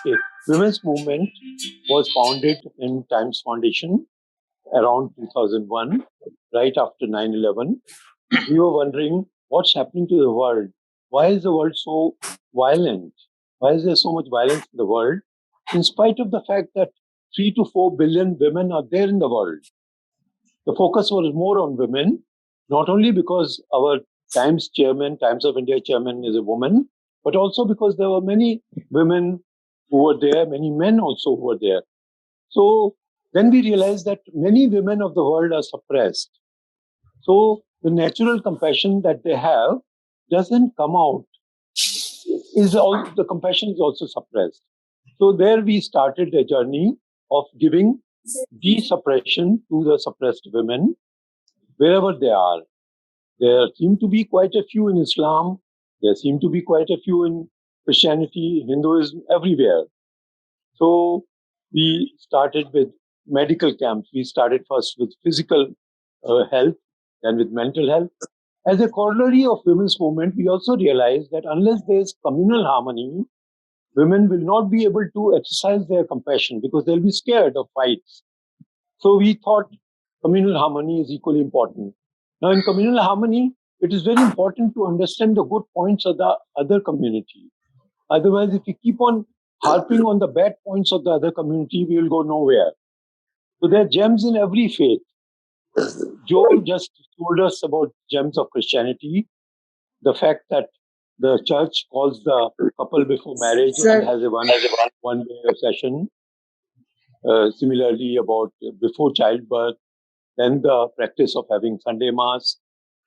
Okay. Women's movement was founded in Times Foundation around 2001, right after 9/11. We were wondering what's happening to the world. Why is the world so violent? Why is there so much violence in the world? In spite of the fact that 3 to 4 billion women are there in the world. The focus was more on women, not only because our Times of India chairman is a woman, but also because there were many women who were there, many men also who were there. So then we realized that many women of the world are suppressed. So the natural compassion that they have doesn't come out. The compassion is also suppressed. So there we started a journey of giving de-suppression to the suppressed women wherever they are. There seem to be quite a few in Islam. There seem to be quite a few in Christianity, Hinduism, everywhere. So we started with medical camps. We started first with physical health, then with mental health. As a corollary of women's movement, we also realized that unless there is communal harmony, women will not be able to exercise their compassion because they'll be scared of fights. So we thought communal harmony is equally important. Now, in communal harmony, it is very important to understand the good points of the other community. Otherwise, if we keep on harping on the bad points of the other community, we will go nowhere. So there are gems in every faith. Joe just told us about gems of Christianity. The fact that the church calls the couple before marriage and has a one-day session. Similarly, about before childbirth, then the practice of having Sunday Mass.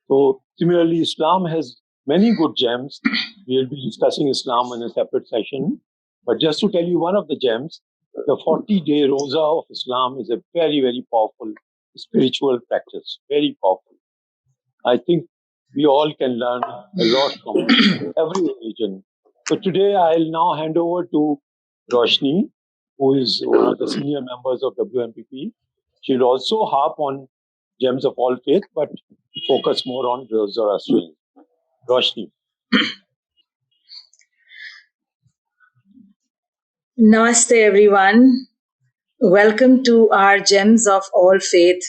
So similarly, Islam has many good gems. We will be discussing Islam in a separate session. But just to tell you one of the gems, the 40-day Roza of Islam is a very, very powerful spiritual practice. Very powerful. I think we all can learn a lot from every religion. So today I'll now hand over to Roshani, who is one of the senior members of WMPP. She'll also harp on gems of all faith, but focus more on Zoroastrianism. Roshani. Namaste, everyone. Welcome to our Gems of All Faith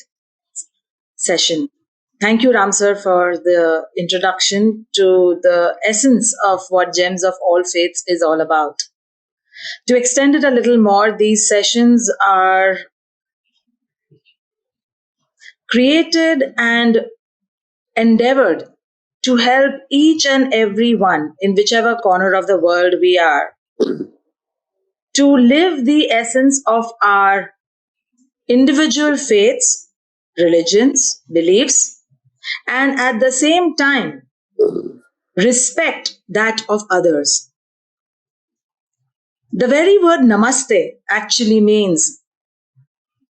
session. Thank you, Ram sir, for the introduction to the essence of what Gems of All Faiths is all about. To extend it a little more, these sessions are created and endeavored to help each and every one in whichever corner of the world we are to live the essence of our individual faiths, religions, beliefs, and at the same time respect that of others. The very word namaste actually means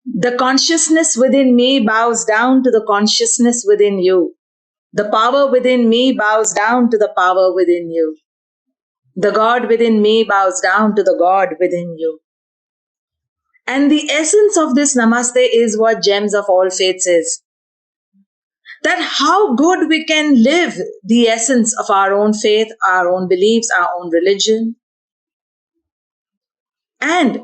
the consciousness within me bows down to the consciousness within you. The power within me bows down to the power within you. The God within me bows down to the God within you. And the essence of this namaste is what Gems of All Faiths is. That how good we can live the essence of our own faith, our own beliefs, our own religion, and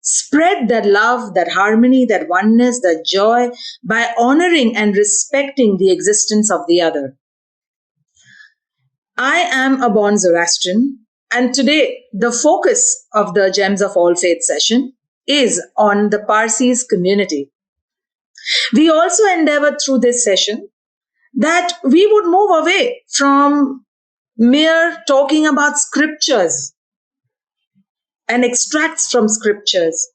spread that love, that harmony, that oneness, that joy by honoring and respecting the existence of the other. I am a born Zoroastrian, and today the focus of the Gems of All Faith session is on the Parsi community. We also endeavored through this session that we would move away from mere talking about scriptures and extracts from scriptures,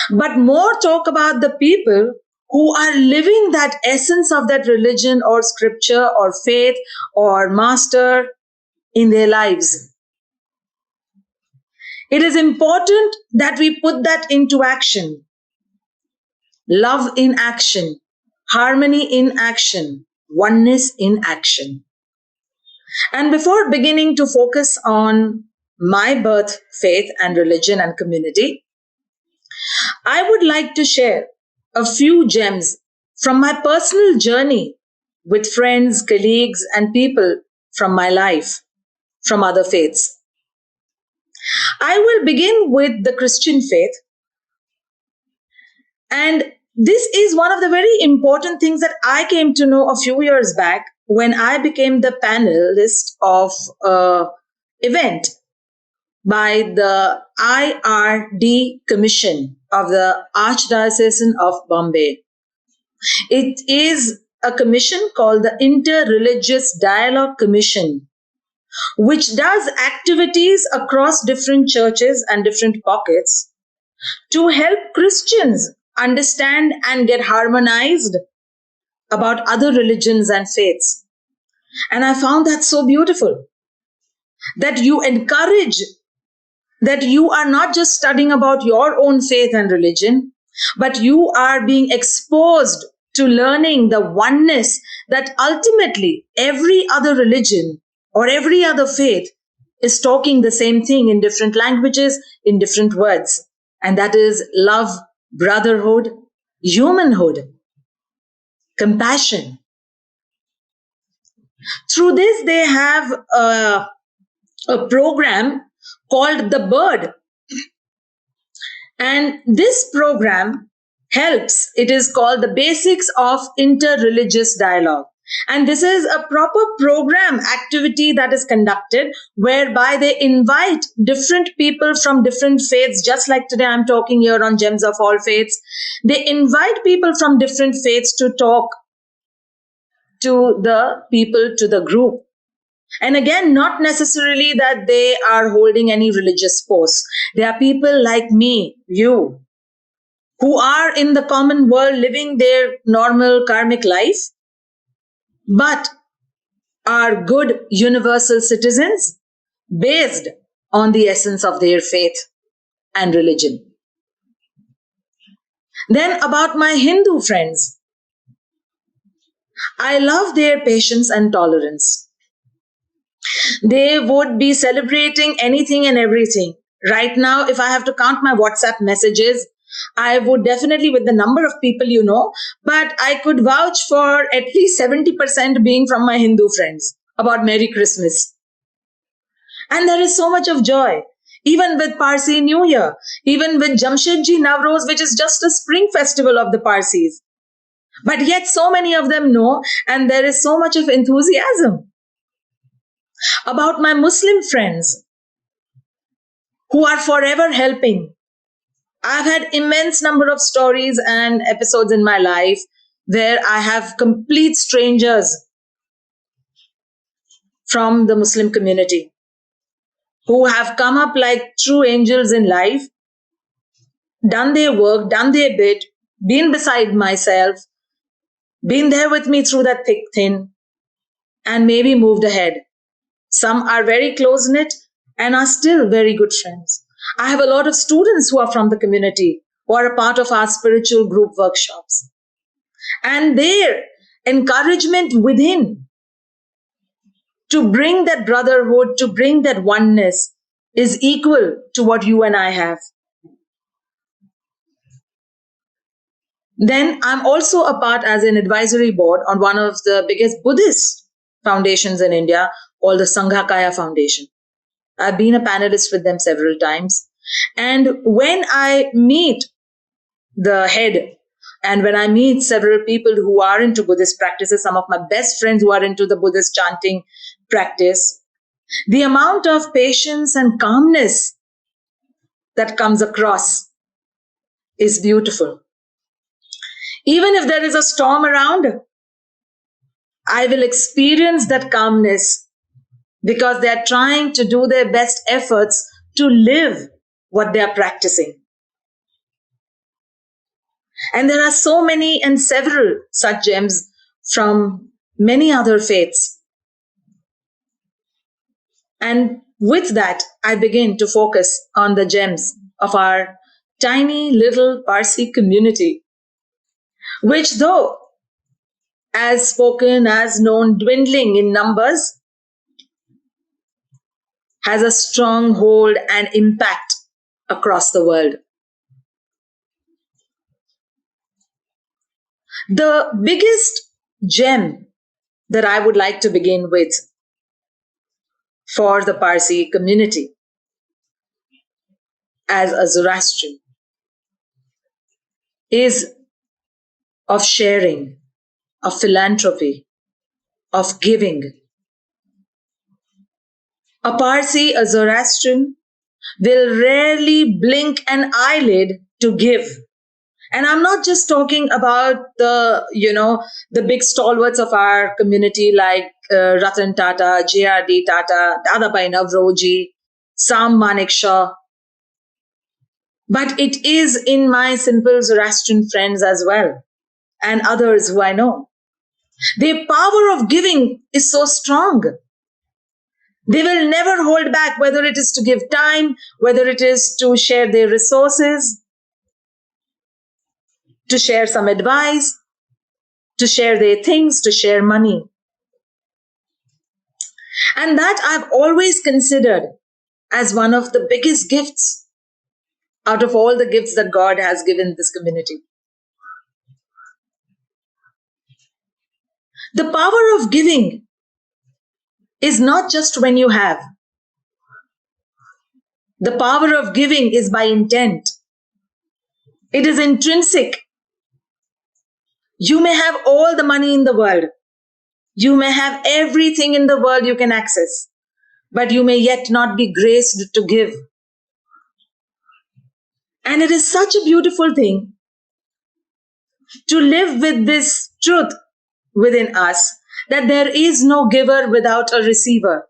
but more talk about the people who are living that essence of that religion or scripture or faith or master in their lives. It is important that we put that into action. Love in action, harmony in action, oneness in action. And before beginning to focus on my birth, faith, and religion and community, I would like to share a few gems from my personal journey with friends, colleagues, and people from my life, from other faiths. I will begin with the Christian faith. And this is one of the very important things that I came to know a few years back when I became the panelist of an event by the IRD Commission of the Archdiocese of Bombay. It is a commission called the Interreligious Dialogue Commission, which does activities across different churches and different pockets to help Christians understand and get harmonized about other religions and faiths. And I found that so beautiful that you encourage that you are not just studying about your own faith and religion, but you are being exposed to learning the oneness that ultimately every other religion or every other faith is talking the same thing in different languages, in different words. And that is love, brotherhood, humanhood, compassion. Through this, they have a program called The Bird. And this program helps. It is called the Basics of Interreligious Dialogue. And this is a proper program activity that is conducted whereby they invite different people from different faiths, just like today I'm talking here on Gems of All Faiths. They invite people from different faiths to talk to the people, to the group. And again, not necessarily that they are holding any religious posts. They are people like me, you, who are in the common world living their normal karmic life, but are good universal citizens based on the essence of their faith and religion. Then about my Hindu friends, I love their patience and tolerance. They would be celebrating anything and everything. Right now, if I have to count my WhatsApp messages, I would definitely, with the number of people you know, but I could vouch for at least 70% being from my Hindu friends about Merry Christmas. And there is so much of joy. Even with Parsi New Year, even with Jamshedji Navroz, which is just a spring festival of the Parsis. But yet so many of them know, and there is so much of enthusiasm. About my Muslim friends who are forever helping. I've had immense number of stories and episodes in my life where I have complete strangers from the Muslim community who have come up like true angels in life, done their work, done their bit, been beside myself, been there with me through that thick thin, and maybe moved ahead. Some are very close-knit and are still very good friends. I have a lot of students who are from the community, who are a part of our spiritual group workshops. And their encouragement within to bring that brotherhood, to bring that oneness is equal to what you and I have. Then I'm also a part as an advisory board on one of the biggest Buddhist foundations in India, called the Sanghakaya Foundation. I've been a panelist with them several times. And when I meet the head and when I meet several people who are into Buddhist practices, some of my best friends who are into the Buddhist chanting practice, the amount of patience and calmness that comes across is beautiful. Even if there is a storm around, I will experience that calmness because they are trying to do their best efforts to live what they are practicing. And there are so many and several such gems from many other faiths. And with that, I begin to focus on the gems of our tiny little Parsi community, which though as spoken, as known, dwindling in numbers, has a strong hold and impact across the world. The biggest gem that I would like to begin with for the Parsi community as a Zoroastrian is of sharing, of philanthropy, of giving. A Parsi, a Zoroastrian, will rarely blink an eyelid to give. And I'm not just talking about the big stalwarts of our community like Ratan Tata, J.R.D. Tata, Dadabai Navroji, Sam Manekshaw, but it is in my simple Zoroastrian friends as well, and others who I know. The power of giving is so strong. They will never hold back, whether it is to give time, whether it is to share their resources, to share some advice, to share their things, to share money. And that I've always considered as one of the biggest gifts out of all the gifts that God has given this community. The power of giving is not just when you have. The power of giving is by intent. It is intrinsic. You may have all the money in the world. You may have everything in the world you can access, but you may yet not be graced to give. And it is such a beautiful thing to live with this truth within us, that there is no giver without a receiver.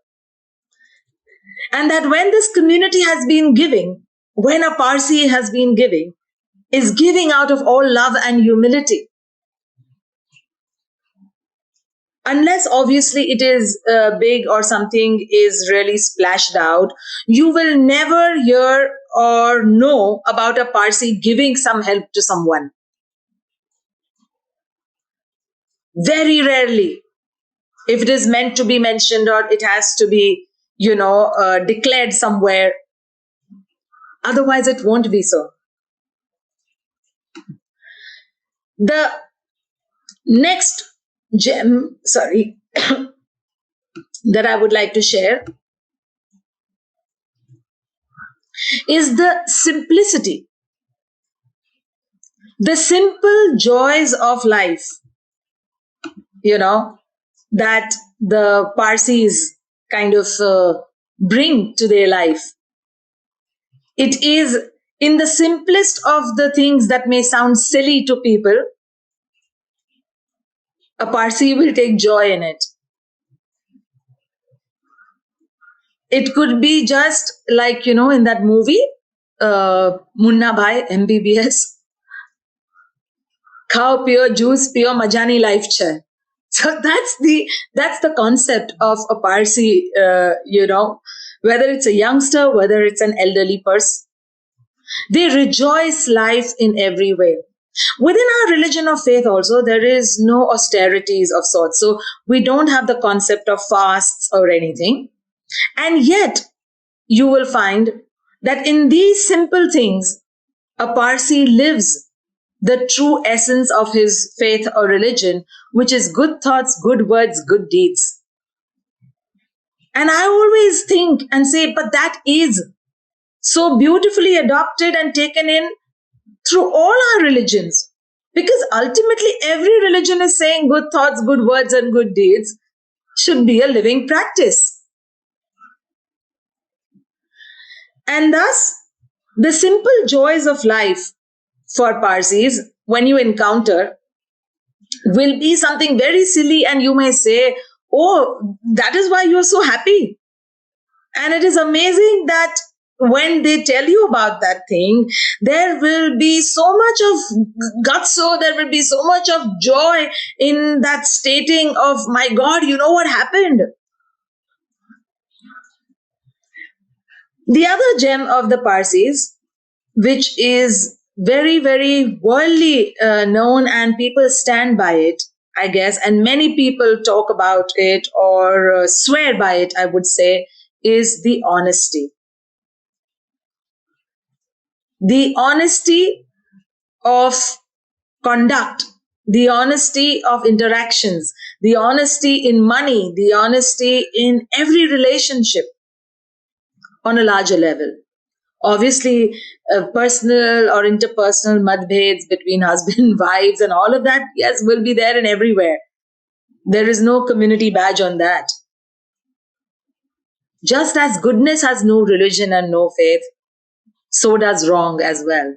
And that when this community has been giving, when a Parsi has been giving, is giving out of all love and humility. Unless obviously it is big or something is really splashed out, you will never hear or know about a Parsi giving some help to someone. Very rarely. If it is meant to be mentioned or it has to be, declared somewhere. Otherwise, it won't be so. The next gem, that I would like to share is the simplicity, the simple joys of life, that the Parsis kind of bring to their life. It is in the simplest of the things that may sound silly to people, a Parsi will take joy in it. It could be just like, in that movie, Munna Bhai, MBBS, Khao Pio, Juice Pio, Majani Life Chai. So that's the concept of a Parsi, whether it's a youngster, whether it's an elderly person. They rejoice life in every way. Within our religion of faith also, there is no austerities of sorts. So we don't have the concept of fasts or anything. And yet, you will find that in these simple things, a Parsi lives the true essence of his faith or religion, which is good thoughts, good words, good deeds. And I always think and say, but that is so beautifully adopted and taken in through all our religions. Because ultimately, every religion is saying good thoughts, good words, and good deeds should be a living practice. And thus, the simple joys of life for Parsis, when you encounter, will be something very silly, and you may say, oh, that is why you're so happy. And it is amazing that when they tell you about that thing, there will be so much of gutso, there will be so much of joy in that stating of, my God, you know what happened? The other gem of the Parsis, which is very, very worldly known and people stand by it, I guess, and many people talk about it or swear by it, I would say, is the honesty. The honesty of conduct, the honesty of interactions, the honesty in money, the honesty in every relationship on a larger level. Obviously, personal or interpersonal madbheds between husband, wives, and all of that, yes, will be there and everywhere. There is no community badge on that. Just as goodness has no religion and no faith, so does wrong as well.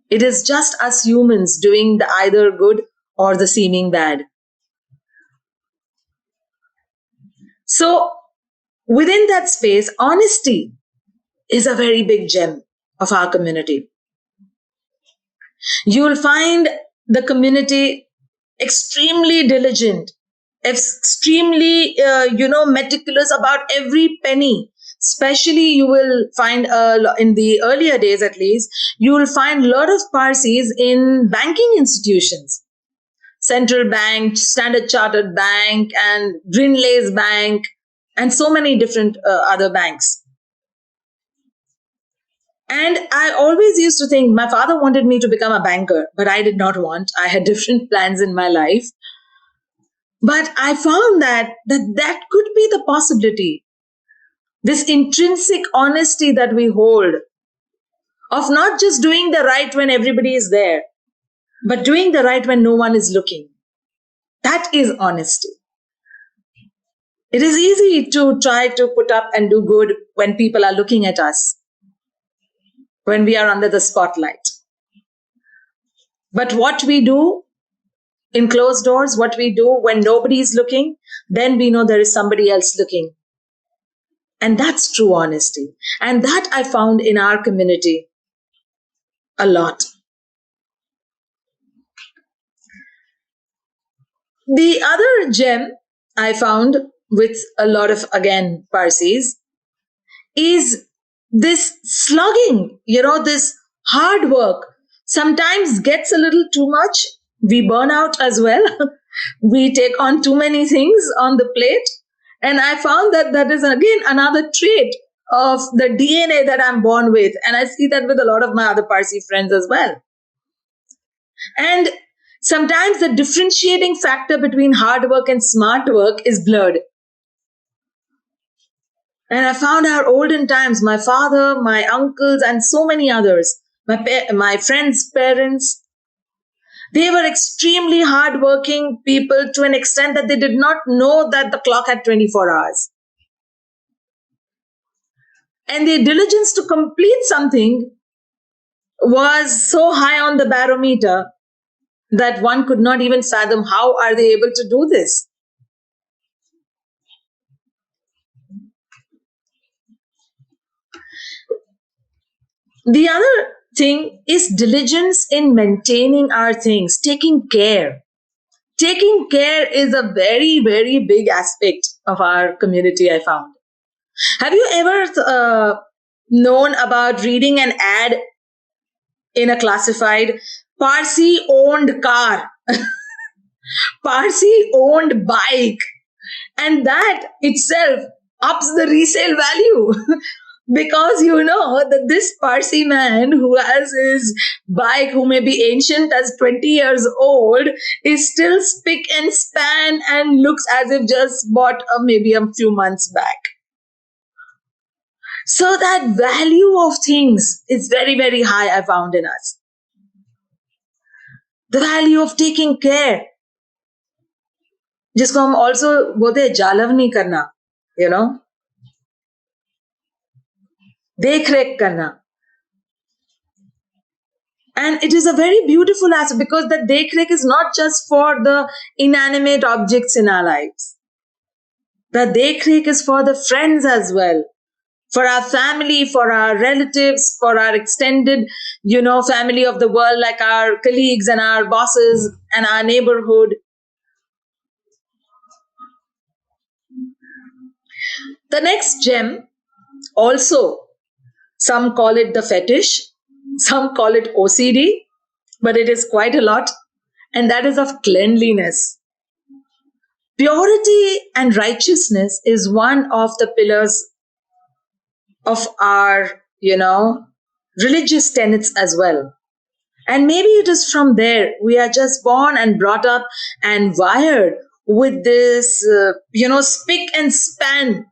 It is just us humans doing the either good or the seeming bad. So, within that space, honesty is a very big gem of our community. You will find the community extremely diligent, extremely, meticulous about every penny. Especially, you will find in the earlier days, at least, you will find a lot of Parsis in banking institutions. Central Bank, Standard Chartered Bank, and Greenlays Bank, and so many different other banks. And I always used to think my father wanted me to become a banker, but I did not want. I had different plans in my life. But I found that could be the possibility. This intrinsic honesty that we hold of not just doing the right when everybody is there, but doing the right when no one is looking. That is honesty. It is easy to try to put up and do good when people are looking at us, when we are under the spotlight. But what we do in closed doors, what we do when nobody is looking, then we know there is somebody else looking. And that's true honesty. And that I found in our community a lot. The other gem I found with a lot of, again, Parsis is this slugging, this hard work sometimes gets a little too much. We burn out as well. We take on too many things on the plate. And I found that is, again, another trait of the DNA that I'm born with. And I see that with a lot of my other Parsi friends as well. And sometimes the differentiating factor between hard work and smart work is blurred. And I found our olden times, my father, my uncles, and so many others, my friends' parents, they were extremely hardworking people to an extent that they did not know that the clock had 24 hours. And their diligence to complete something was so high on the barometer that one could not even fathom how are they able to do this. The other thing is diligence in maintaining our things, taking care. Taking care is a very, very big aspect of our community, I found. Have you ever known about reading an ad in a classified Parsi owned car, Parsi owned bike, and that itself ups the resale value? Because that this Parsi man who has his bike, who may be ancient as 20 years old, is still spick and span and looks as if just bought maybe a few months back. So that value of things is very, very high, I found in us. The value of taking care. जिसको हम also बोलते हैं जालव नहीं करना, देख रेख करना. And it is a very beautiful aspect because the dekh rekh is not just for the inanimate objects in our lives. The dekh rekh is for the friends as well, for our family, for our relatives, for our extended, family of the world, like our colleagues and our bosses and our neighborhood. The next gem, also, some call it the fetish, some call it OCD, but it is quite a lot, and that is of cleanliness. Purity and righteousness is one of the pillars of our, religious tenets as well. And maybe it is from there we are just born and brought up and wired with this, spick and span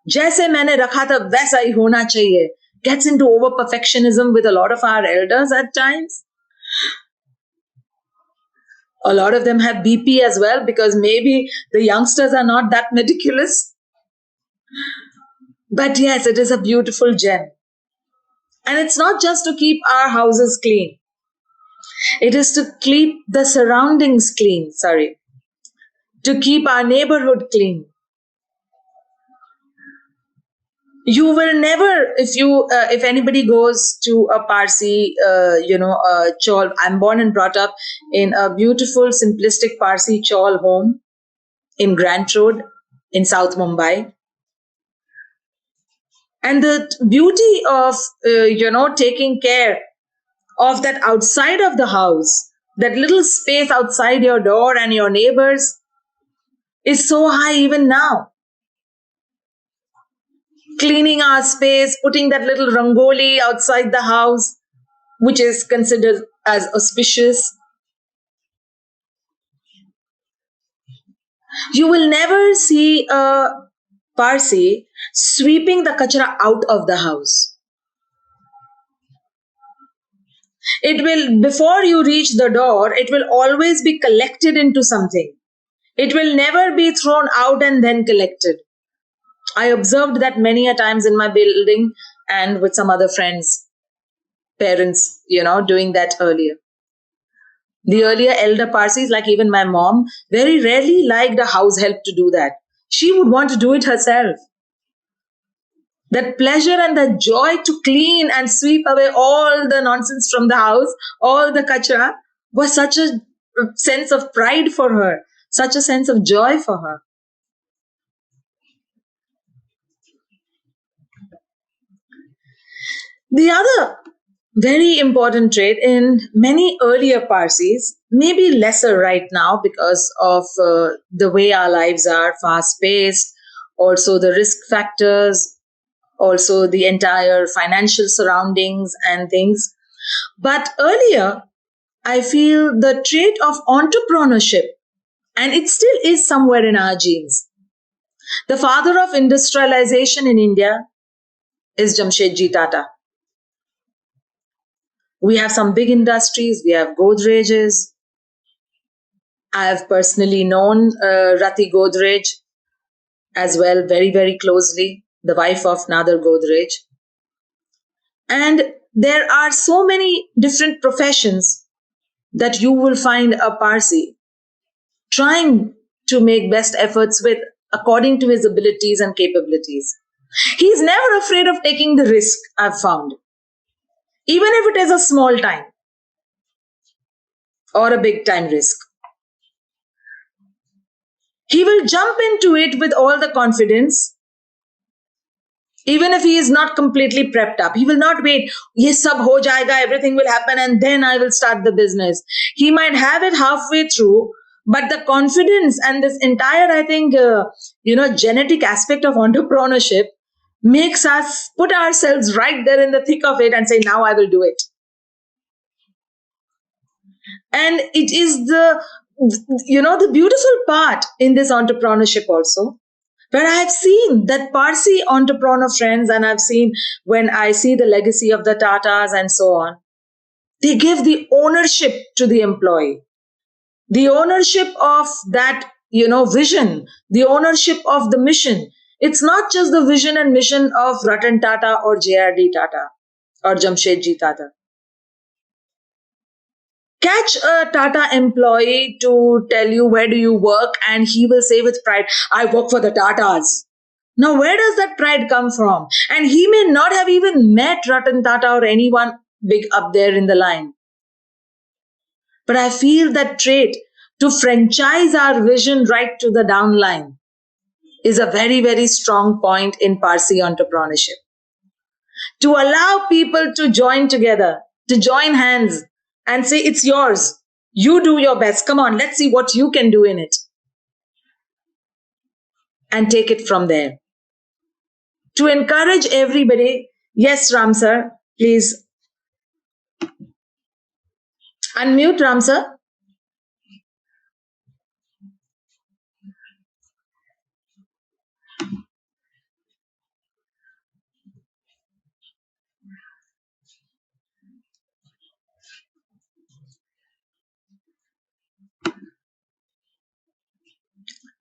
जैसे मैंने रखा था वैसा ही होना चाहिए, gets into over perfectionism with a lot of our elders at times. A lot of them have BP as well because maybe the youngsters are not that meticulous. But yes, it is a beautiful gem. And it's not just to keep our houses clean. It is to keep the surroundings clean, to keep our neighborhood clean. You will never, if anybody goes to a Parsi, chawl. I'm born and brought up in a beautiful, simplistic Parsi chawl home in Grant Road in South Mumbai. And the beauty of, taking care of that outside of the house, that little space outside your door and your neighbors is so high even now. Cleaning our space, putting that little rangoli outside the house, which is considered as auspicious. You will never see a Parsi sweeping the kachra out of the house. It will, before you reach the door, it will always be collected into something. It will never be thrown out and then collected. I observed that many a times in my building and with some other friends, parents, doing that earlier. The earlier elder Parsis, like even my mom, very rarely liked a house help to do that. She would want to do it herself. That pleasure and the joy to clean and sweep away all the nonsense from the house, all the kachra, was such a sense of pride for her, such a sense of joy for her. The other very important trait in many earlier Parsis, maybe lesser right now because of the way our lives are fast paced, also the risk factors, also the entire financial surroundings and things. But earlier, I feel the trait of entrepreneurship, and it still is somewhere in our genes. The father of industrialization in India is Jamshedji Tata. We have some big industries. We have Godrej's. I have personally known Rati Godrej as well, very, very closely, the wife of Nader Godrej. And there are so many different professions that you will find a Parsi trying to make best efforts with according to his abilities and capabilities. He's never afraid of taking the risk, I've found, even if it is a small time or a big time risk. He will jump into it with all the confidence, even if he is not completely prepped up. He will not wait, ye sab ho jayega, everything will happen, and then I will start the business. He might have it halfway through, but the confidence and this entire, I think, genetic aspect of entrepreneurship makes us put ourselves right there in the thick of it and say, now I will do it. And it is the beautiful part in this entrepreneurship also, where I have seen that Parsi entrepreneur friends, and I've seen when I see the legacy of the Tatas and so on, they give the ownership to the employee, the ownership of that, vision, the ownership of the mission. It's not just the vision and mission of Ratan Tata or JRD Tata or Jamshedji Tata. Catch a Tata employee to tell you where do you work, and he will say with pride, I work for the Tatas. Now, where does that pride come from? And he may not have even met Ratan Tata or anyone big up there in the line. But I feel that trait to franchise our vision right to the downline is a very, very strong point in Parsi entrepreneurship. To allow people to join together, to join hands and say, it's yours. You do your best. Come on, let's see what you can do in it. And take it from there. To encourage everybody, yes, Ram sir, please. Unmute, Ram sir.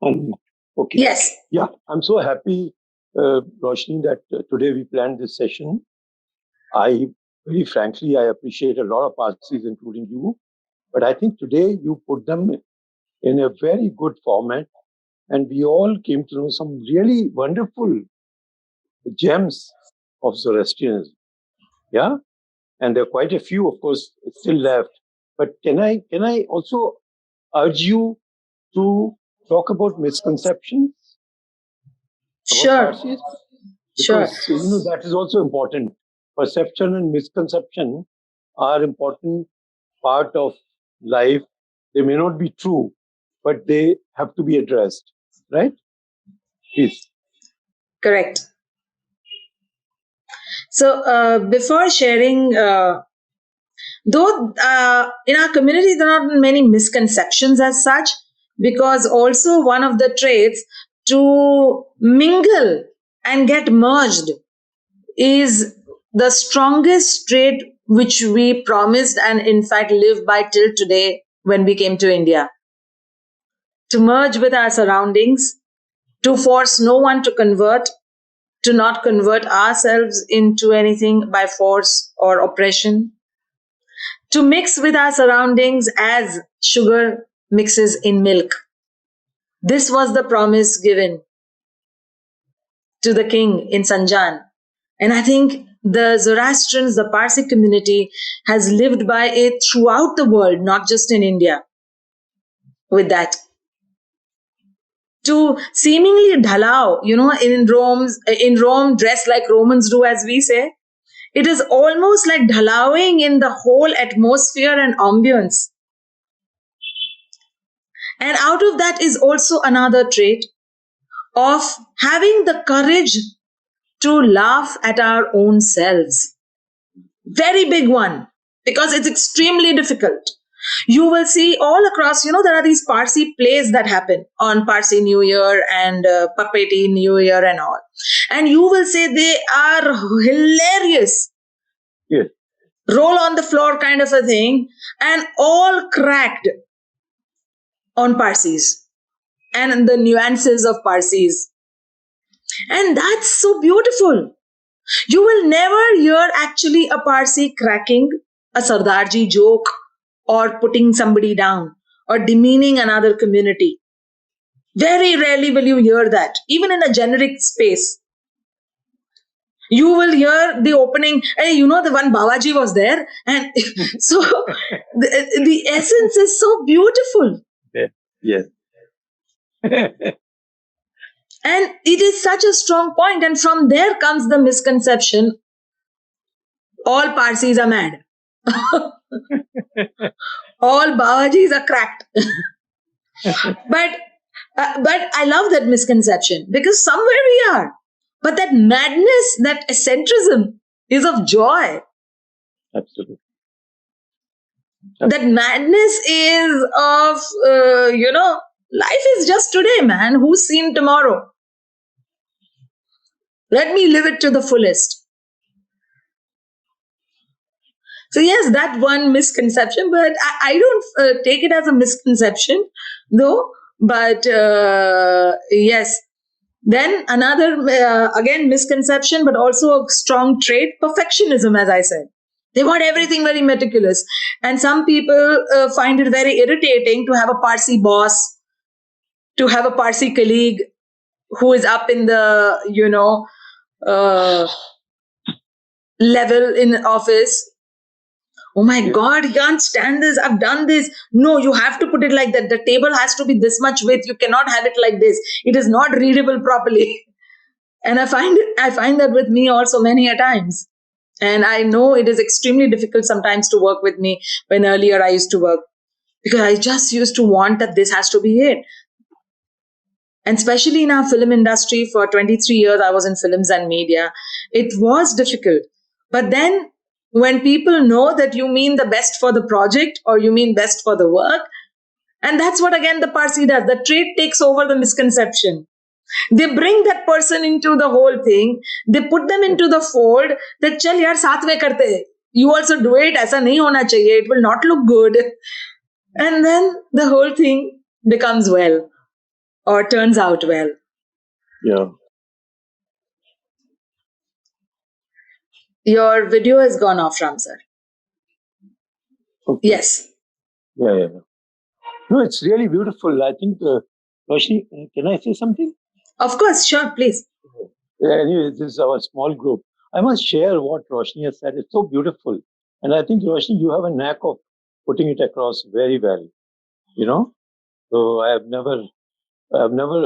Okay. Yes. Yeah, I'm so happy, Roshni, that today we planned this session. Very frankly, I appreciate a lot of Parsis, including you. But I think today you put them in a very good format, and we all came to know some really wonderful gems of Zoroastrianism. Yeah, and there are quite a few, of course, still left. But can I also urge you to talk about misconceptions about Sure. Parsis? Sure. Because that is also important. Perception and misconception are important part of life. They may not be true, but they have to be addressed, right? Please. Correct. So before sharing, though in our community there are not many misconceptions as such, because also one of the traits to mingle and get merged is the strongest trait which we promised and in fact live by till today when we came to India. To merge with our surroundings, to force no one to convert, to not convert ourselves into anything by force or oppression, to mix with our surroundings as sugar mixes in milk. This was the promise given to the king in Sanjan. And I think the Zoroastrians, the Parsi community, has lived by it throughout the world, not just in India, with that. To seemingly dhalao, in Rome, dress like Romans do, as we say, it is almost like dhalawing in the whole atmosphere and ambience. And out of that is also another trait of having the courage to laugh at our own selves. Very big one, because it's extremely difficult. You will see all across, there are these Parsi plays that happen on Parsi New Year and Puppety New Year and all. And you will say they are hilarious. Yes. Roll on the floor kind of a thing, and all cracked on Parsis and the nuances of Parsis. And that's so beautiful. You will never hear actually a Parsi cracking a Sardarji joke or putting somebody down or demeaning another community. Very rarely will you hear that, even in a generic space. You will hear the opening, hey, the one Babaji was there. And so the essence is so beautiful. Yes. And it is such a strong point. And from there comes the misconception, all Parsis are mad. All Babajis are cracked. But I love that misconception, because somewhere we are. But that madness, that eccentricism is of joy. Absolutely. That madness is of, life is just today, man. Who's seen tomorrow? Let me live it to the fullest. So yes, that one misconception, but I don't take it as a misconception, though. But yes. Then another, again, misconception, but also a strong trait, perfectionism, as I said. They want everything very meticulous. And some people find it very irritating to have a Parsi boss, to have a Parsi colleague who is up in the, level in office. Oh my God, you can't stand this. I've done this. No, you have to put it like that. The table has to be this much width. You cannot have it like this. It is not readable properly. And I find that with me also many a times. And I know it is extremely difficult sometimes to work with me when earlier I used to work, because I just used to want that this has to be it. And especially in our film industry, for 23 years, I was in films and media. It was difficult. But then when people know that you mean the best for the project or you mean best for the work, and that's what again the Parsi does. The trait takes over the misconception. They bring that person into the whole thing. They put them into the fold that chal yaar saath mein karte hai. You also do it. Aisa nahi hona chahiye. It will not look good. And then the whole thing becomes well. or turns out well. Yeah. Your video has gone off, Ram sir. Okay. Yes. Yeah. No, it's really beautiful. I think, Roshni, can I say something? Of course, sure, please. Anyway, this is our small group. I must share what Roshni has said. It's so beautiful. And I think, Roshni, you have a knack of putting it across very well. So I've never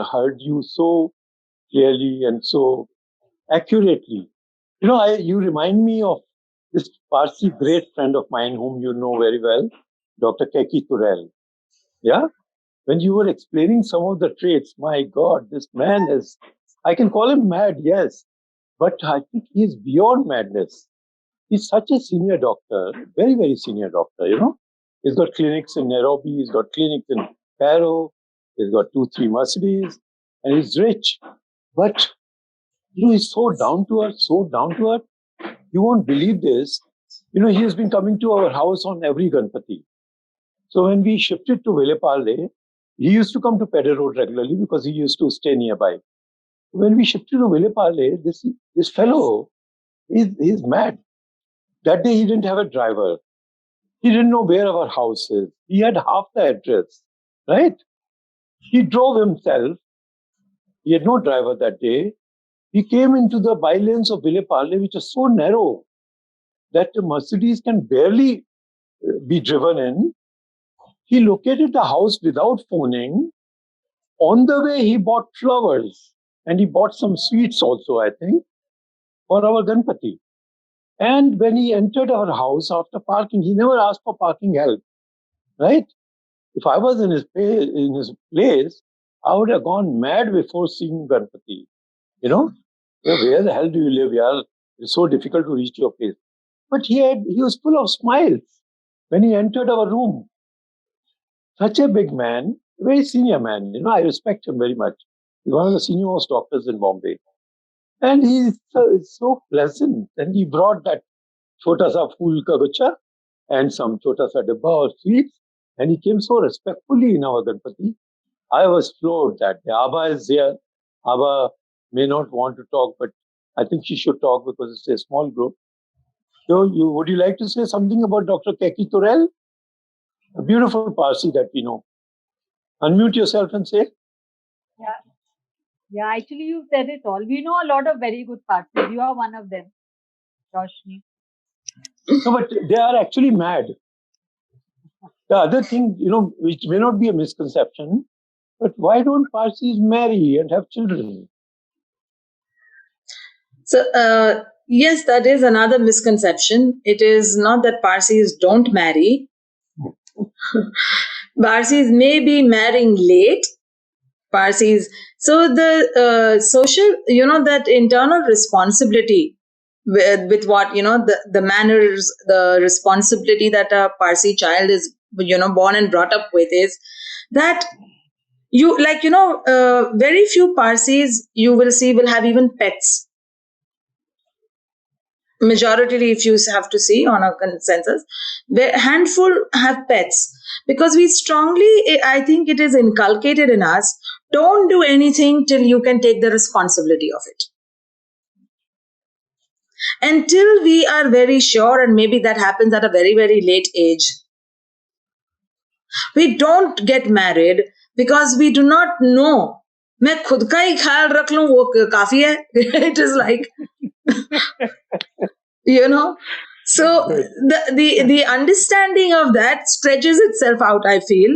heard you so clearly and so accurately. You remind me of this Parsi great friend of mine whom you know very well, Dr. Keki Turel. Yeah? When you were explaining some of the traits, my God, this man is, I can call him mad, yes, but I think he's beyond madness. He's such a senior doctor, very, very senior doctor. He's got clinics in Nairobi, he's got clinics in Cairo, he's got 2, 3 Mercedes, and he's rich. But, he's so down to earth, so down to earth. You won't believe this. He has been coming to our house on every Ganpati. So when we shifted to Vileparle, he used to come to Pedder Road regularly because he used to stay nearby. When we shifted to Vileparle, this fellow, he's mad. That day he didn't have a driver. He didn't know where our house is. He had half the address, right? He drove himself. He had no driver that day. He came into the bylanes of Vileparle, which is so narrow that the Mercedes can barely be driven in. He located the house without phoning. On the way, he bought flowers and he bought some sweets also, I think, for our Ganpati. And when he entered our house after parking, he never asked for parking help, right? If I was in his place, I would have gone mad before seeing Ganpati. Where the hell do you live, yaar? It's so difficult to reach your place. But he was full of smiles when he entered our room. Such a big man, very senior man. I respect him very much. He's one of the senior most doctors in Bombay. And he's so pleasant. And he brought that chota sa phool ka guchha and some chota sa dabba or sweets. And he came so respectfully in our Ganpati. I was floored that day. Abha is there. Abha may not want to talk, but I think she should talk because it's a small group. So, would you like to say something about Dr. Keki Turel? A beautiful Parsi that we know. Unmute yourself and say. Yeah, actually you said it all. We know a lot of very good Parsis. You are one of them, Roshni. No, but they are actually mad. The other thing, which may not be a misconception, but why don't Parsis marry and have children? So, yes, that is another misconception. It is not that Parsis don't marry. Parsis may be marrying late. Parsis. So the social, that internal responsibility with what, the manners, the responsibility that a Parsi child is, born and brought up with is that very few Parsis you will see will have even pets. Majority, if you have to see on a consensus, a handful have pets because we strongly, I think it is inculcated in us, don't do anything till you can take the responsibility of it. Until we are very sure, and maybe that happens at a very, very late age, we don't get married because we do not know. मैं खुद का ही ख्याल रख लूं वो काफी है. It is like so the understanding of that stretches itself out, I feel,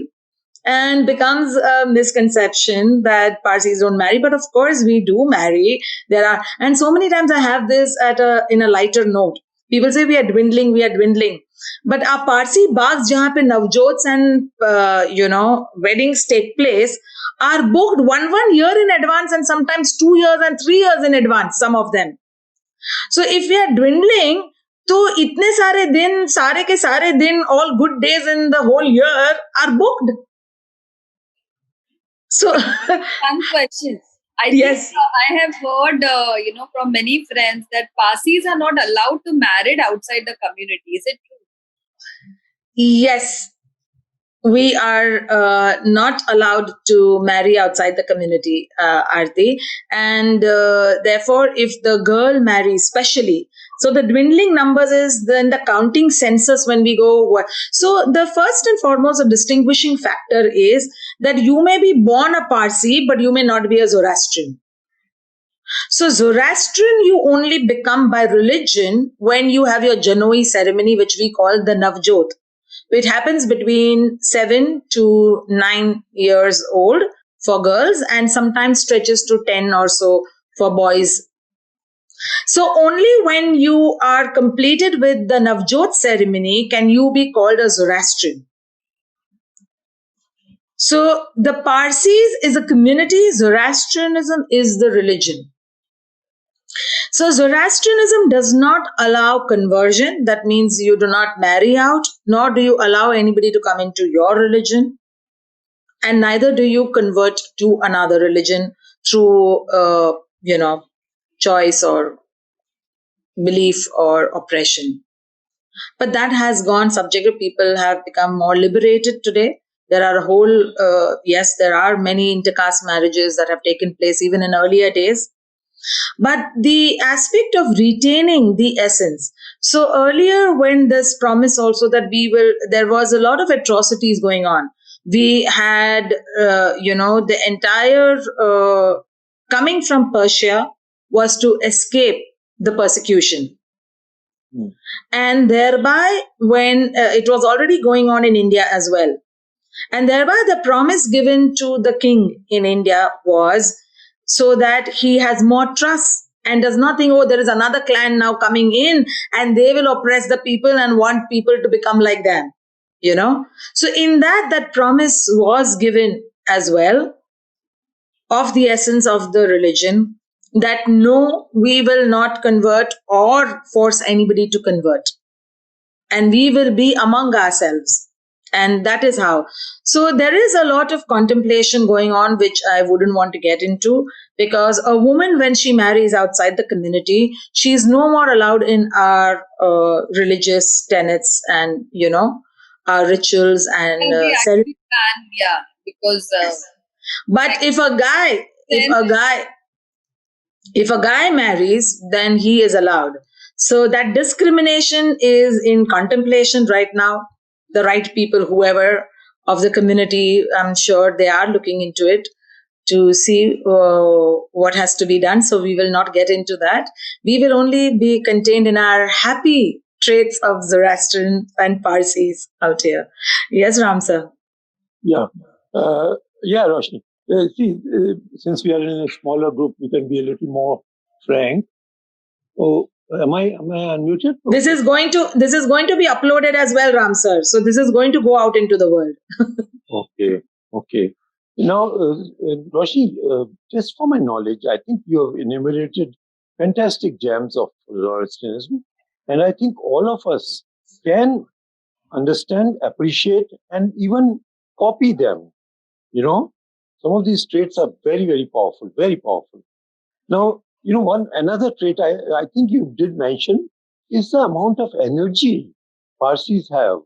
and becomes a misconception that Parsis don't marry. But of course we do marry. And so many times I have this in a lighter note. People say we are dwindling. But our Parsi bags jahan pe navjots and weddings take place are booked one year in advance, and sometimes 2 years and 3 years in advance, some of them. So if we are dwindling, तो इतने सारे दिन, all good days in the whole year are booked. So, one question. Yes. think I have heard, from many friends that Parsis are not allowed to marry outside the community. Is it true? Yes. we are not allowed to marry outside the community, Aarti. And therefore, if the girl marries, especially, so the dwindling numbers is then the counting census when we go. So the first and foremost, a distinguishing factor is that you may be born a Parsi, but you may not be a Zoroastrian. So Zoroastrian you only become by religion when you have your Janoi ceremony, which we call the Navjot. It happens between 7 to 9 years old for girls and sometimes stretches to 10 or so for boys. So only when you are completed with the Navjot ceremony can you be called a Zoroastrian. So the Parsis is a community, Zoroastrianism is the religion. So Zoroastrianism does not allow conversion. That means you do not marry out, nor do you allow anybody to come into your religion. And neither do you convert to another religion through, choice or belief or oppression. But that has gone subjective. People have become more liberated today. There are there are many intercaste marriages that have taken place even in earlier days. But the aspect of retaining the essence. So earlier, when this promise also that there was a lot of atrocities going on. We had, the entire coming from Persia was to escape the persecution. And thereby, when it was already going on in India as well. And thereby, the promise given to the king in India was so that he has more trust and does not think, oh, there is another clan now coming in and they will oppress the people and want people to become like them, So in that promise was given as well of the essence of the religion, that no, we will not convert or force anybody to convert. And we will be among ourselves. And that is how. So there is a lot of contemplation going on, which I wouldn't want to get into, because a woman, when she marries outside the community, she is no more allowed in our religious tenets and, our rituals and because but if a guy marries, then he is allowed. So that discrimination is in contemplation right now. The right people, whoever of the community, I'm sure they are looking into it to see what has to be done. So we will not get into that. We will only be contained in our happy traits of Zoroastrian and Parsis out here. Yes, Ram sir. Yeah. Roshni. Since we are in a smaller group, we can be a little more frank. Oh, am I unmuted? This is going to be uploaded as well, Ram sir. So this is going to go out into the world. Okay. Now, Roshni, just for my knowledge, I think you have enumerated fantastic gems of Zoroastrianism, and I think all of us can understand, appreciate, and even copy them. Some of these traits are very, very powerful, very powerful. Now, another trait I think you did mention is the amount of energy Parsis have.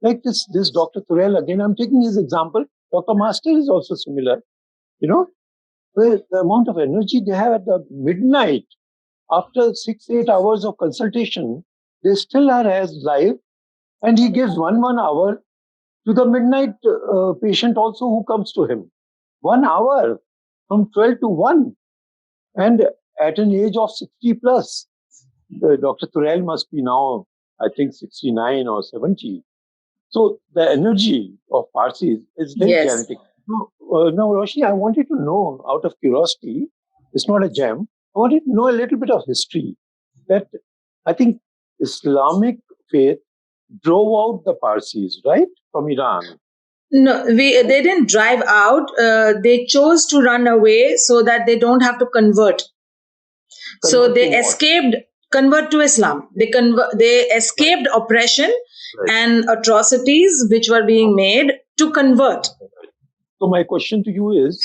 Like this Dr. Turel, again, I'm taking his example. Dr. Master is also similar. The amount of energy they have at the midnight, after 6-8 hours of consultation, they still are as live. And he gives one hour to the midnight patient also who comes to him. 1 hour from 12 to 1. And at an age of 60 plus, Dr. Turel must be now, I think, 69 or 70. So the energy of Parsis is very genetic. Now, Roshni, I wanted to know, out of curiosity, it's not a gem, I wanted to know a little bit of history. That I think Islamic faith drove out the Parsis, right, from Iran. No, they didn't drive out. They chose to run away so that they don't have to convert. So they escaped, convert to Islam. They escaped oppression and atrocities which were being made to convert. So my question to you is,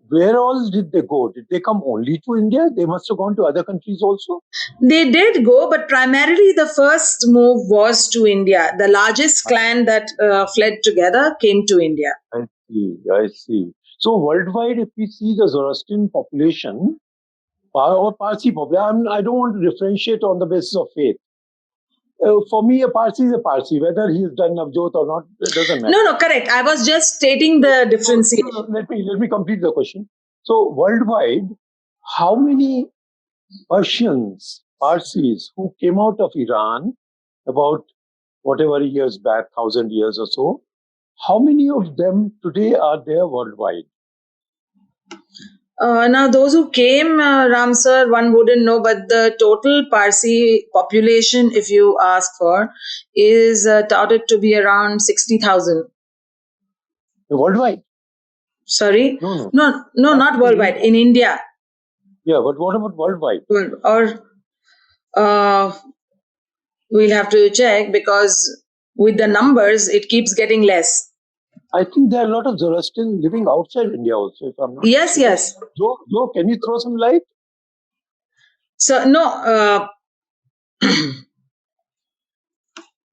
where all did they go? Did they come only to India? They must have gone to other countries also. They did go, but primarily the first move was to India. The largest clan that fled together came to India. I see. I see. So worldwide, if we see the Zoroastrian population or Parsi population, I don't want to differentiate on the basis of faith. For me, a Parsi is a Parsi. Whether he's done Navjot or not, it doesn't matter. No, correct. I was just stating the differentiation. Let me complete the question. So worldwide, how many Persians, Parsis who came out of Iran about whatever years back, 1,000 years or so, how many of them today are there worldwide? Now, those who came, Ram sir, one wouldn't know, but the total Parsi population, if you ask for, is touted to be around 60,000. Worldwide? Sorry? No. No, not worldwide. In India. Yeah, but what about worldwide? Or we'll have to check, because with the numbers, it keeps getting less. I think there are a lot of Zoroastrians living outside India also, if I'm not Yes. Joe, can you throw some light? So, no.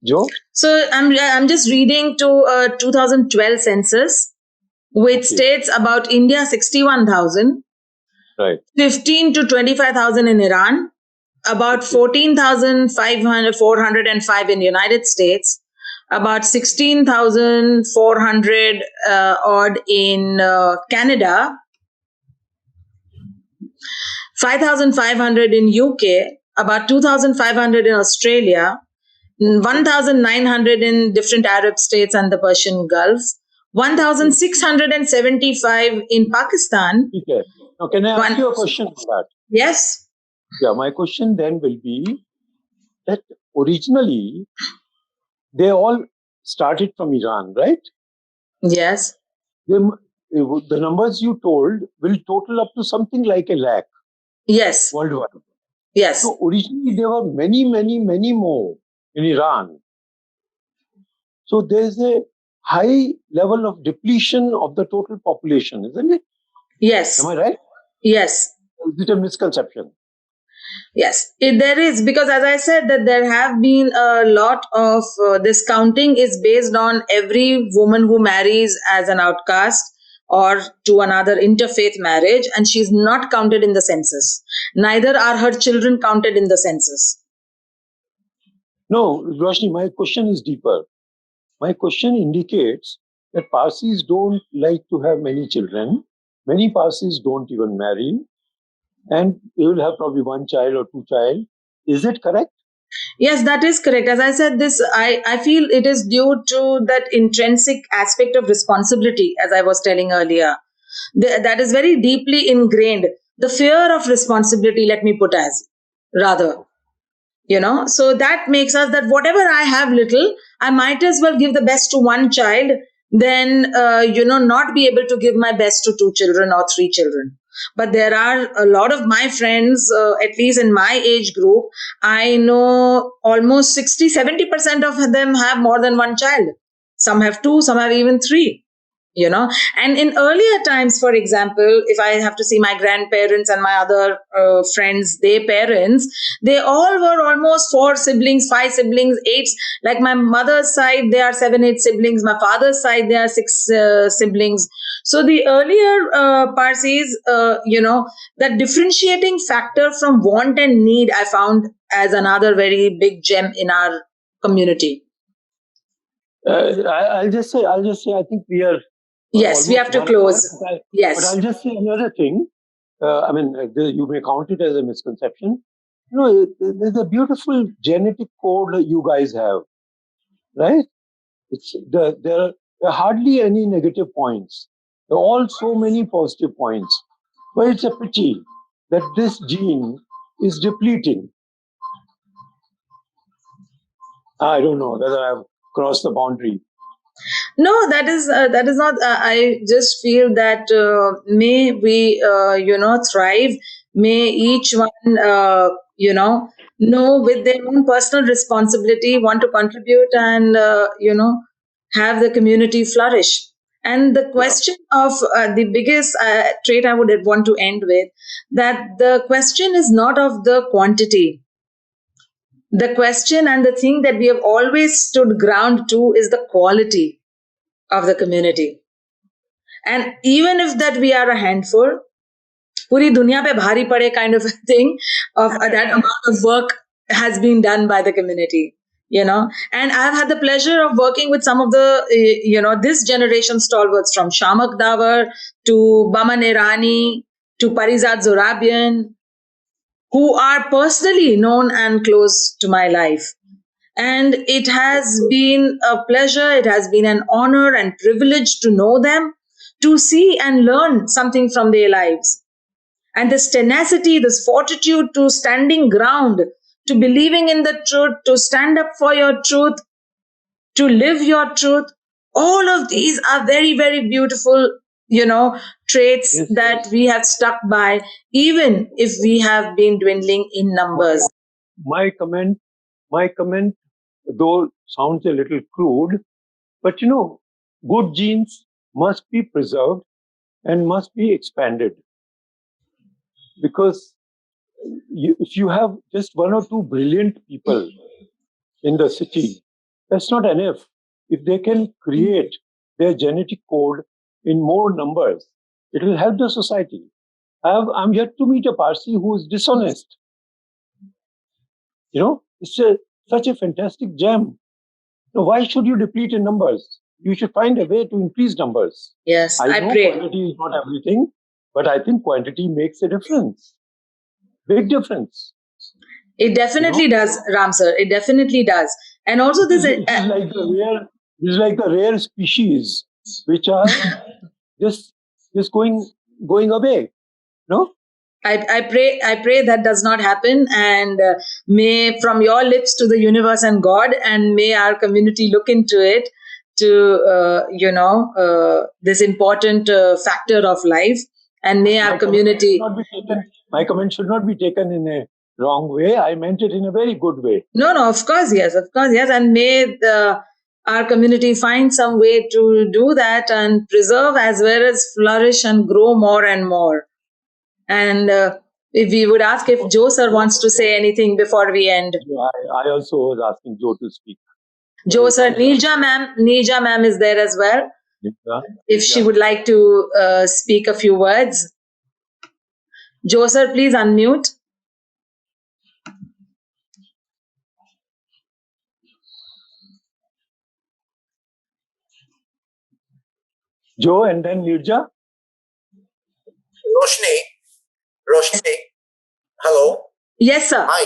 Joe? So, I'm just reading to 2012 census, which states about India 61,000. Right. 15 to 25,000 in Iran, about 14,405 in United States, about 16,400 odd in Canada, 5,500 in UK, about 2,500 in Australia, 1,900 in different Arab states and the Persian Gulf, 1,675 in Pakistan. Okay. Now, can I ask you a question on that? Yes. Yeah, my question then will be that originally they all started from Iran, right? Yes. The numbers you told will total up to something like 1 lakh. Yes. Worldwide. Yes. So originally there were many more in Iran. So there's a high level of depletion of the total population, isn't it? Yes. Am I right? Yes. Is it a misconception? Yes, there is, because as I said that there have been a lot of this counting is based on every woman who marries as an outcast or to another interfaith marriage, and she's not counted in the census. Neither are her children counted in the census. No, Roshani, my question is deeper. My question indicates that Parsis don't like to have many children. Many Parsis don't even marry. And they will have probably one child or two child. Is it correct? Yes, that is correct. As I said, I feel it is due to that intrinsic aspect of responsibility, as I was telling earlier. That is very deeply ingrained. The fear of responsibility, let me put as, rather. So that makes us that whatever I have little, I might as well give the best to one child than, not be able to give my best to 2 children or 3 children. But there are a lot of my friends, at least in my age group, I know almost 60-70% of them have more than one child. Some have 2, some have even 3. And in earlier times, for example, if I have to see my grandparents and my other friends, their parents, they all were almost 4 siblings, 5 siblings, 8. Like my mother's side, there are 7-8 siblings. My father's side, there are 6 siblings. So the earlier Parsis, that differentiating factor from want and need, I found as another very big gem in our community. I'll just say, I think we are. Yes, we have to close. Yes. But I'll just say another thing. You may count it as a misconception. There's a beautiful genetic code that you guys have, right? There are hardly any negative points. There are all so many positive points. But it's a pity that this gene is depleting. I don't know whether I've crossed the boundary. No, that is not. I just feel that may we, thrive. May each one, know with their own personal responsibility, want to contribute and, have the community flourish. And the question of the biggest trait I would want to end with, that the question is not of the quantity. The question and the thing that we have always stood ground to is the quality of the community. And even if that we are a handful, puri dunya pe bhari pade kind of a thing, of that amount of work has been done by the community, and I've had the pleasure of working with some of the this generation stalwarts, from Shamak Davar to Baman Irani to Parizad Zorabian, who are personally known and close to my life. And it has been a pleasure, it has been an honor and privilege to know them, to see and learn something from their lives. And this tenacity, this fortitude to standing ground, to believing in the truth, to stand up for your truth, to live your truth, all of these are very, very beautiful, traits that we have stuck by, even if we have been dwindling in numbers. My comment, though sounds a little crude, but good genes must be preserved and must be expanded. Because if you have just one or two brilliant people in the city, that's not enough. If they can create their genetic code in more numbers, it will help the society. I'm yet to meet a Parsi who is dishonest. It's such a fantastic gem. Why should you deplete in numbers? You should find a way to increase numbers. Yes, I know pray. Quantity is not everything, but I think quantity makes a difference. Big difference. It definitely does, Ram sir. It definitely does. And also this is like the rare species which are just going away. No? I pray that does not happen, and may from your lips to the universe and God, and may our community look into it to this important factor of life, and may our community. My comment should not be taken in a wrong way. I meant it in a very good way. No, of course, yes, and may our community find some way to do that and preserve as well as flourish and grow more and more. And if we would ask if Joe sir wants to say anything before we end. I also was asking Joe to speak. Joe sir, Neerja ma'am is there as well. If she would like to speak a few words. Joe sir, please unmute. Joe and then Neerja. Roshani, hello. Yes, sir. Hi.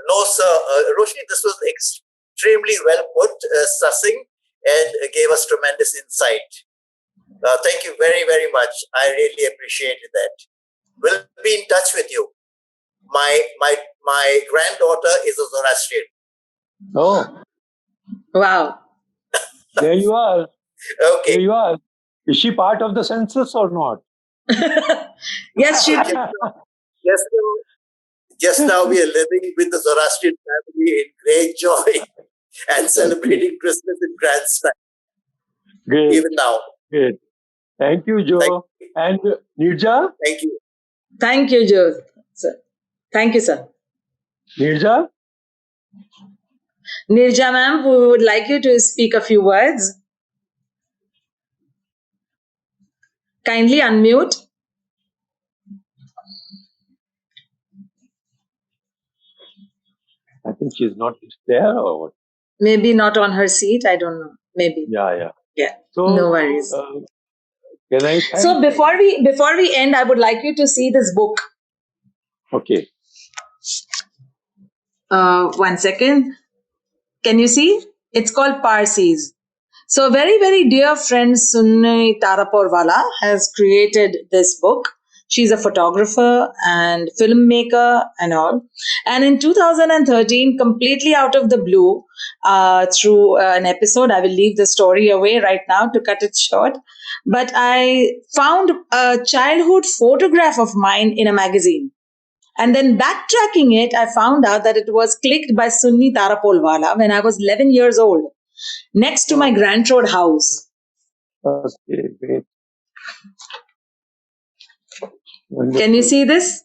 No, sir. Roshani, this was extremely well put, succinct, and gave us tremendous insight. Thank you very, very much. I really appreciated that. We'll be in touch with you. My granddaughter is a Zoroastrian. Oh. Wow. There you are. Okay. There you are. Is she part of the census or not? Yes, she is. Just now we are living with the Zoroastrian family in great joy and celebrating Christmas in grand style. Great. Even now. Great. Thank you, Joe. Thank you. And Neerja? Thank you. Thank you, Joe. Sir. Thank you, sir. Neerja? Neerja ma'am, we would like you to speak a few words. Kindly unmute. I think she's not there or what? Maybe not on her seat. I don't know. Maybe. Yeah. So no worries. Can I? So before we end, I would like you to see this book. Okay. 1 second. Can you see? It's called Parsis. So very, very dear friend Sunni Taraporwala has created this book. She's a photographer and filmmaker and all. And in 2013, completely out of the blue, through an episode, I will leave the story away right now to cut it short. But I found a childhood photograph of mine in a magazine. And then backtracking it, I found out that it was clicked by Sunni Tarapolwala when I was 11 years old. next to my Grant Road house. Okay, great. Can you see this?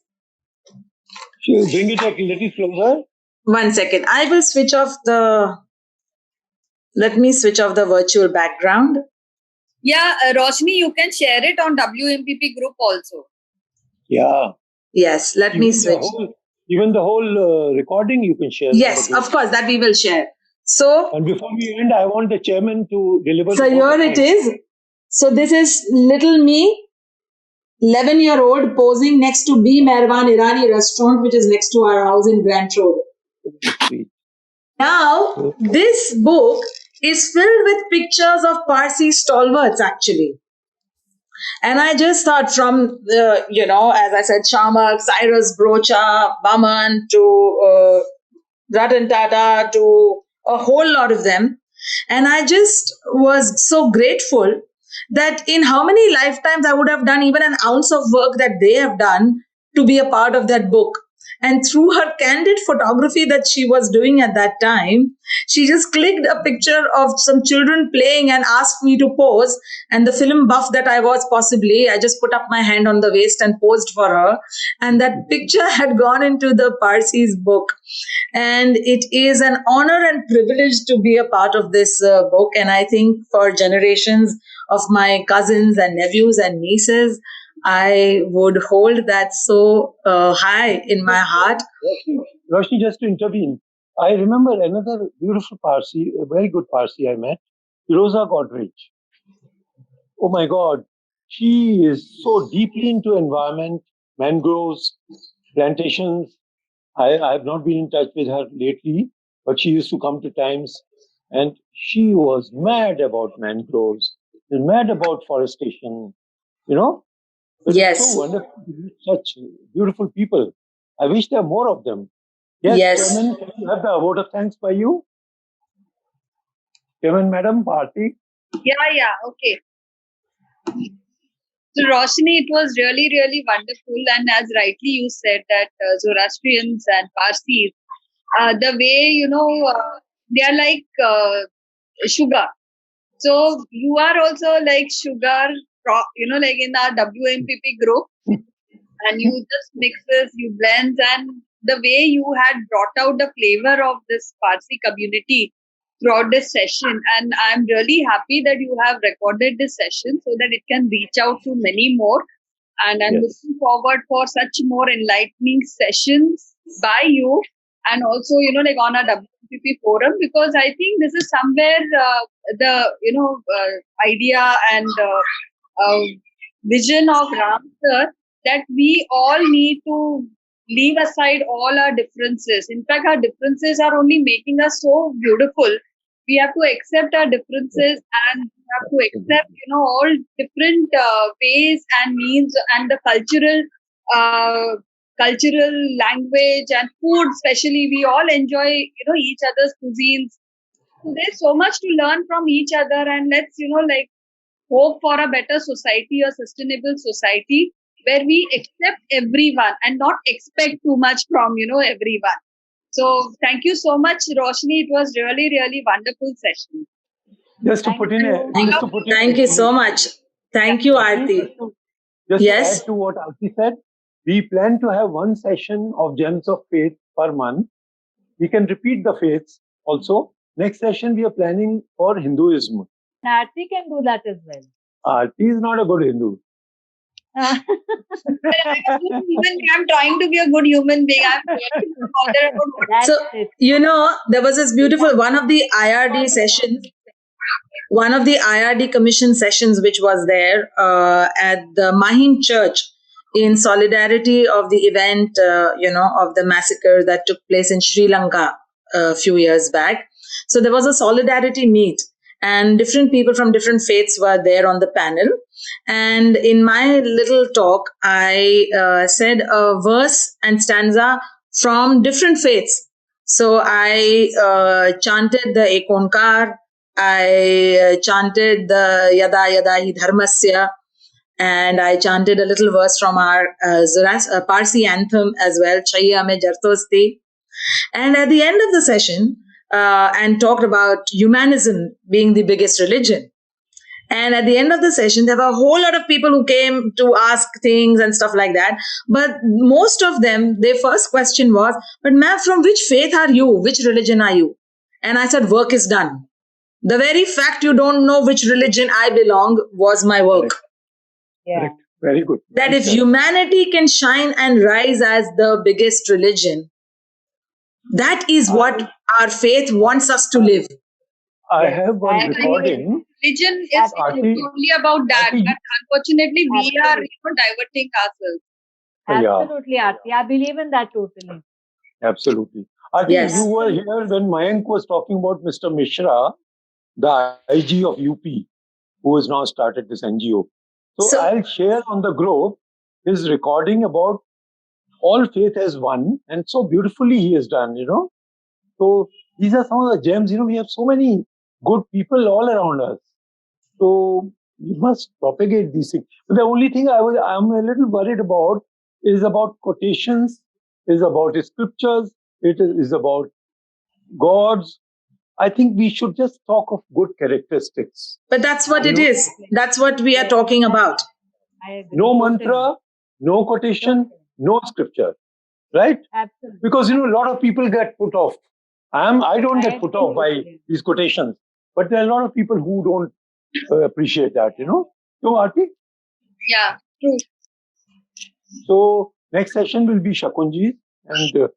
Bring it a little closer. 1 second. I will switch off let me switch off the virtual background. Yeah, Roshani, you can share it on WMPP group also. Yeah. Yes, let me switch. Even the whole recording you can share. Yes, of course, that we will share. So, and before we end, I want the chairman to deliver. So here it is. So this is little me, 11-year-old, posing next to B. Merwan Irani restaurant, which is next to our house in Grant Road. Now, this book is filled with pictures of Parsi stalwarts, actually. And I just thought from, as I said, Shamak, Cyrus Brocha, Baman, to Ratan Tata, to a whole lot of them. And I just was so grateful that in how many lifetimes I would have done even an ounce of work that they have done to be a part of that book. And through her candid photography that she was doing at that time, she just clicked a picture of some children playing and asked me to pose. And the film buff that I was possibly, I just put up my hand on the waist and posed for her. And that picture had gone into the Parsi's book. And it is an honor and privilege to be a part of this book. And I think for generations of my cousins and nephews and nieces, I would hold that so high in my heart. Roshni, just to intervene, I remember another beautiful Parsi, a very good Parsi I met, Firoza Godrej. Oh my God, she is so deeply into environment, mangroves, plantations. I have not been in touch with her lately, but she used to come to times, and she was mad about mangroves, and mad about forestation, Yes. It's so wonderful to meet such beautiful people. I wish there are more of them. Yes. Chairman, can you have the award of thanks by you? Chairman, Madam, Parsi. Yeah, okay. So Roshani, it was really, really wonderful. And as rightly you said that Zoroastrians and Parsis, the way, they are like sugar. So you are also like sugar, like in our WMPP group. And you just mixes, you blends, and the way you had brought out the flavor of this Parsi community throughout this session. And I'm really happy that you have recorded this session so that it can reach out to many more. And I'm looking forward for such more enlightening sessions by you and also, like on our WMPP forum, because I think this is somewhere the, idea and vision of Ram sir, that we all need to leave aside all our differences. In fact, our differences are only making us so beautiful. We have to accept our differences and we have to accept, all different ways and means and the cultural language and food, especially. We all enjoy, each other's cuisines. So there's so much to learn from each other, and let's, hope for a better society, a sustainable society where we accept everyone and not expect too much from, everyone. So thank you so much, Roshani. It was really, really wonderful session. Thank you so much. Thank you, Aarti. Just to add to what Aarti said, we plan to have one session of Gems of Faith per month. We can repeat the faiths also. Next session, we are planning for Hinduism. Aarti can do that as well. Aarti is not a good Hindu. I'm trying to be a good human being. So, there was this beautiful, one of the IRD commission sessions which was there at the Mahim Church in solidarity of the event, of the massacre that took place in Sri Lanka a few years back. So there was a solidarity meet. And different people from different faiths were there on the panel. And in my little talk, I said a verse and stanza from different faiths. So I chanted the Ek Onkar, I chanted the Yada Yada Hi Dharmasya, and I chanted a little verse from our Parsi anthem as well, Chaiya Me Jartosti. And at the end of the session, and talked about humanism being the biggest religion. And at the end of the session, there were a whole lot of people who came to ask things and stuff like that. But most of them, their first question was, but ma'am, from which faith are you? Which religion are you? And I said, work is done. The very fact you don't know which religion I belong was my work. Yeah. Correct. Very good. That if humanity can shine and rise as the biggest religion, that is what our faith wants us to live. I Yes, have one I agree with recording. Religion is Aarti- only about that, Aarti- but unfortunately, we are Absolutely. diverting ourselves. Yeah. Absolutely, Aarti. I believe in that totally. Absolutely. I think Yes. you were here when Mayank was talking about Mr. Mishra, the IG of UP, who has now started this NGO. So I'll share on the group his recording about all faith as one, and so beautifully he has done, So these are some of the gems, we have so many good people all around us. So we must propagate these things. But the only thing I'm a little worried about is about quotations, is about scriptures, it is about gods. I think we should just talk of good characteristics. But that's what it is. That's what we are talking about. I agree. No totally. mantra, no quotation, no scripture, right? Absolutely. Because a lot of people get put off. I don't get put off by these quotations, but there are a lot of people who don't appreciate that, So, Aarti? Yeah, true. So next session will be Shakunji, and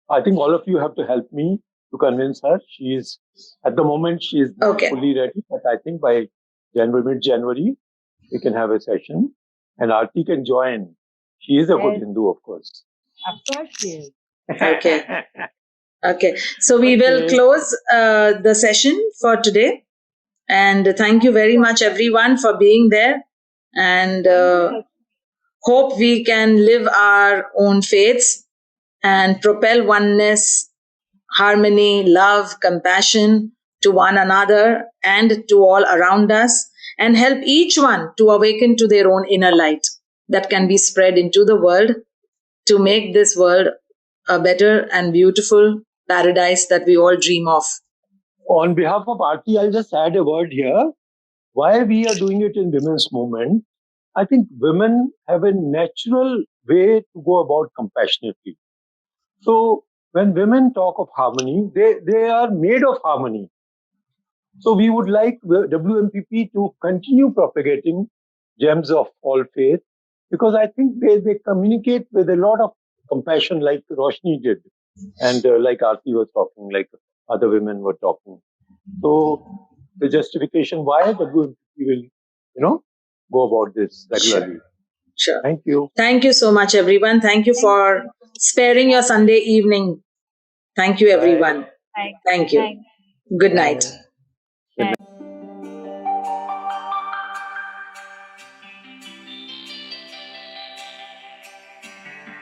I think all of you have to help me to convince her. She is at the moment she is not fully ready, but I think by mid-January we can have a session, and Aarti can join. She is a good Hindu, of course. Of course she is. Okay. Okay. So we will close the session for today. And thank you very much, everyone, for being there. And hope we can live our own faiths and propel oneness, harmony, love, compassion to one another and to all around us, and help each one to awaken to their own inner light that can be spread into the world to make this world a better and beautiful paradise that we all dream of. On behalf of Aarti, I'll just add a word here. Why we are doing it in women's movement, I think women have a natural way to go about compassionately. So when women talk of harmony, they are made of harmony. So we would like WMPP to continue propagating gems of all faith, because I think they communicate with a lot of compassion, like Roshani did, and like Aarti was talking, like other women were talking. So the justification why WMPP will, go about this regularly. Sure. Thank you. Thank you so much, everyone. Thank you for sparing your Sunday evening. Thank you, everyone. Thank you. Good night. Thank